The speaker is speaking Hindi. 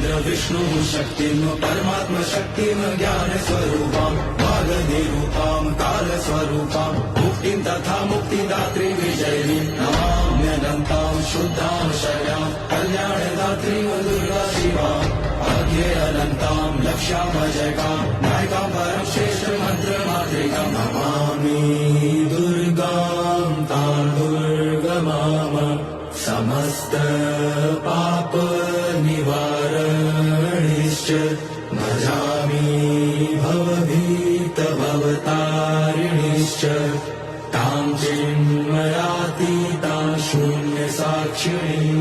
विष्णुः शक्तिम् परमात्मशक्तिम् ज्ञानस्वरूपाम् वागधिरूपाम् कालस्वरूपाम् मुक्तिम् तथा मुक्तिदात्री विजयिनीम् नमाम्यनन्ताम् शुद्धाम् शर्याम् कल्याणदात्रीम् दुर्गा शिवाम् अज्ञेयनन्ताम् लक्ष्यामजयकाम् नायकाम् परम् श्रेष्ठ मन्त्रमातृकाम् नमामि दुर्गाम् ताम् दुर्गमाम समस्त पाप निवारणिश्च भजामि भवभीत भवतारिणिश्च तां चिन्मयातीतां शून्यसाक्षिणीं